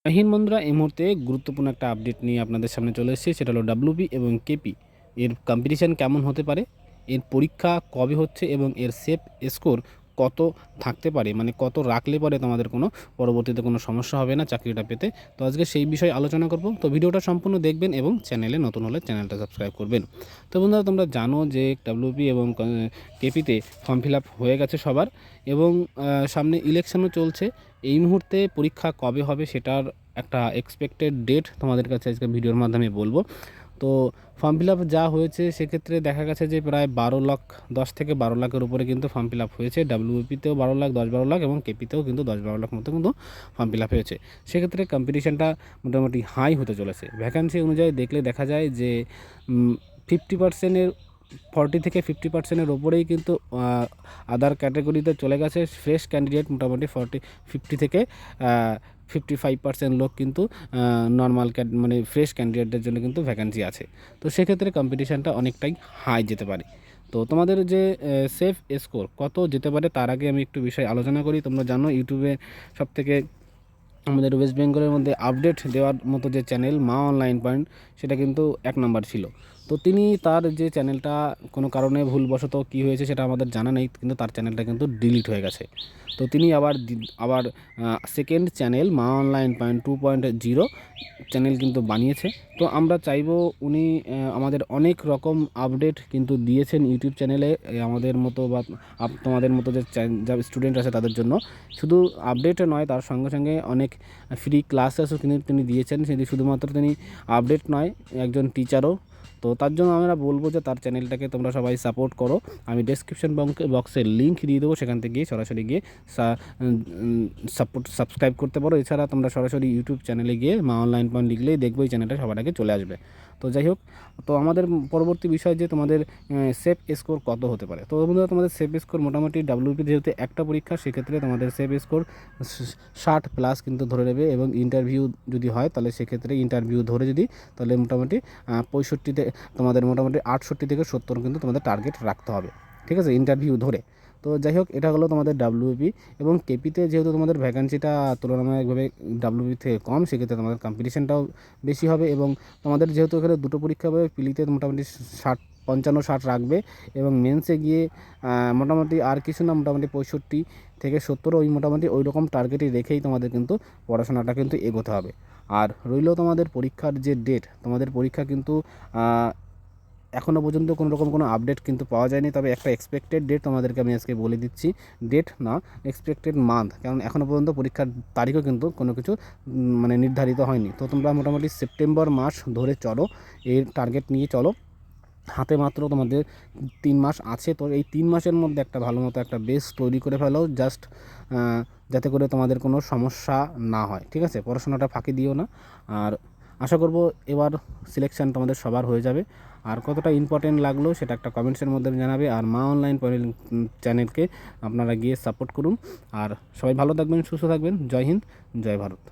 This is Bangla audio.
হিন্দ বন্ধুরা, এই মুহূর্তে গুরুত্বপূর্ণ একটা আপডেট নিয়ে আপনাদের সামনে চলে এসেছি। সেটা হলো ডাব্লিউবি এবং কেপি এর কম্পিটিশান কেমন হতে পারে, এর পরীক্ষা কবে হচ্ছে এবং এর সেফ স্কোর কত থাকতে পারে, মানে কত রাখলে পরে তোমাদের কোনো পরবর্তীতে কোনো সমস্যা হবে না চাকরিটা পেতে। তো আজকে সেই বিষয়ে আলোচনা করব। তো ভিডিওটা সম্পূর্ণ দেখবেন এবং চ্যানেলে নতুন হলে চ্যানেলটা সাবস্ক্রাইব করবেন। তো বন্ধুরা, তোমরা জানো যে ডাব্লিউবি এবং কেপিতে ফর্ম ফিল আপ হয়ে গেছে সবার, এবং সামনে ইলেকশনও চলছে। এই মুহূর্তে পরীক্ষা কবে হবে সেটার একটা এক্সপেক্টেড ডেট তোমাদের কাছে আজকে ভিডিওর মাধ্যমে বলবো। তো ফর্ম ফিল আপ যা হয়েছে সেক্ষেত্রে দেখা গেছে যে প্রায় 12 লাখ, 10 থেকে 12 লাখের উপরে কিন্তু ফর্ম ফিল আপ হয়েছে। ডাব্লিউপিতেও 12 লাখ, 10-12 লাখ এবং কেপিতেও কিন্তু 10-12 লাখ মতো কিন্তু ফর্ম ফিল আপ হয়েছে। সেক্ষেত্রে কম্পিটিশানটা মোটামুটি হাই হতে চলেছে। ভ্যাকান্সি অনুযায়ী দেখলে দেখা যায় যে 50%-এর 40 থেকে 50%-এর ওপরেই কিন্তু আদার ক্যাটাগরিতে চলে গেছে। ফ্রেশ ক্যান্ডিডেট মোটামুটি 50 থেকে 55% লোক কিন্তু নর্মাল মানে ফ্রেশ ক্যান্ডিডেটদের জন্য কিন্তু ভ্যাকান্সি আছে। তো সেক্ষেত্রে কম্পিটিশানটা অনেকটাই হাই যেতে পারে। তো তোমাদের যে সেফ স্কোর কত যেতে পারে তার আগে আমি একটু বিষয় আলোচনা করি। তোমরা জানো ইউটিউবে সবথেকে আমাদের ওয়েস্ট বেঙ্গলের মধ্যে আপডেট দেওয়ার মতো যে চ্যানেল মা অনলাইন পয়েন্ট, সেটা কিন্তু 1 নাম্বার ছিল। তো তিনি তার যে চ্যানেলটা কোনো কারণে ভুলবশত কী হয়েছে সেটা আমাদের জানা নেই, কিন্তু তার চ্যানেলটা কিন্তু ডিলিট হয়ে গেছে। তো তিনি আবার সেকেন্ড চ্যানেল মা অনলাইন পয়েন্ট 2.0 চ্যানেল কিন্তু বানিয়েছে। তো আমরা চাইবো উনি আমাদের অনেক রকম আপডেট কিন্তু দিয়েছেন ইউটিউব চ্যানেলে, আমাদের মতো বা তোমাদের মতো যে যা স্টুডেন্ট আছে তাদের জন্য। শুধু আপডেটও নয়, তার সঙ্গে সঙ্গে অনেক ফ্রি ক্লাসেসও তিনি দিয়েছেন। সেটি শুধুমাত্র তিনি আপডেট নয়, একজন টিচারও। তো তার জন্য আমরা বলবো যে তার চ্যানেলটাকে তোমরা সবাই সাপোর্ট করো। আমি ডেসক্রিপশন বক্সে লিঙ্ক দিয়ে দেবো, সেখান থেকে গিয়ে সরাসরি গিয়ে সাবস্ক্রাইব করতে পারো। এছাড়া তোমরা সরাসরি ইউটিউব চ্যানেলে গিয়ে মা অনলাইন পয়েন্ট লিখলেই দেখবো এই চ্যানেলটা সবার আগে চলে আসবে। তো যাই হোক, তো আমাদের পরবর্তী বিষয় যে তোমাদের সেফ স্কোর কত হতে পারে। তো বন্ধুরা, তোমাদের সেফ স্কোর মোটামুটি ডাব্লিউপি যেহেতু একটা পরীক্ষা, সেক্ষেত্রে তোমাদের সেফ স্কোর 60+ কিন্তু ধরে নেবে, এবং ইন্টারভিউ যদি হয় তাহলে সেক্ষেত্রে ইন্টারভিউ ধরে যদি, তাহলে মোটামুটি 65 তোমাদের মোটামুটি 68 থেকে 70 কিন্তু তোমাদের টার্গেট রাখতে হবে, ঠিক আছে, ইন্টারভিউ ধরে। তো যাই হোক, এটা হলো তোমাদের ডাব্লিউপি। এবং কেপিতে যেহেতু তোমাদের ভ্যাকান্সিটা তুলনামূলকভাবে ডাব্লিউপি থেকে কম, সেক্ষেত্রে তোমাদের কম্পিটিশানটাও বেশি হবে। এবং তোমাদের যেহেতু এখানে দুটো পরীক্ষা হবে, পিলিতে মোটামুটি 55-60 রাখবে, এবং মেন্সে গিয়ে মোটামুটি আর কিছু না, মোটামুটি 65 থেকে 70 ওই মোটামুটি ওই রকম টার্গেটই রেখেই তোমাদের কিন্তু পড়াশোনাটা কিন্তু এগোতে হবে। আর রইল তোমাদের পরীক্ষার যে ডেট, তোমাদের পরীক্ষা কিন্তু এখনও পর্যন্ত কোনো রকম কোনো আপডেট কিন্তু পাওয়া যায়নি। তবে একটা এক্সপেক্টেড ডেট তোমাদেরকে আমি আজকে বলে দিচ্ছি, ডেট না, এক্সপেক্টেড মান্থ, কারণ এখনও পর্যন্ত পরীক্ষার তারিখও কিন্তু কোনো কিছু মানে নির্ধারিত হয়নি। তো তোমরা মোটামুটি সেপ্টেম্বর মাস ধরে চলো, এর টার্গেট নিয়ে চলো। হাতে মাত্র তোমাদের 3 মাস আছে। তো এই 3 মাসের মধ্যে একটা ভালো মতো একটা বেস তৈরি করে ফেলো, জাস্ট যাতে করে তোমাদের কোনো সমস্যা না হয়, ঠিক আছে। পড়াশোনাটা ফাঁকি দিও না। আর আশা করব এবার সিলেকশান তোমাদের সবার হয়ে যাবে। আর কতটা ইম্পর্টেন্ট লাগলো সেটা একটা কমেন্টসের মধ্যে জানাবে। আর মা অনলাইন চ্যানেলকে আপনারা গিয়ে সাপোর্ট করুন। আর সবাই ভালো থাকবেন, সুস্থ থাকবেন। জয় হিন্দ, জয় ভারত।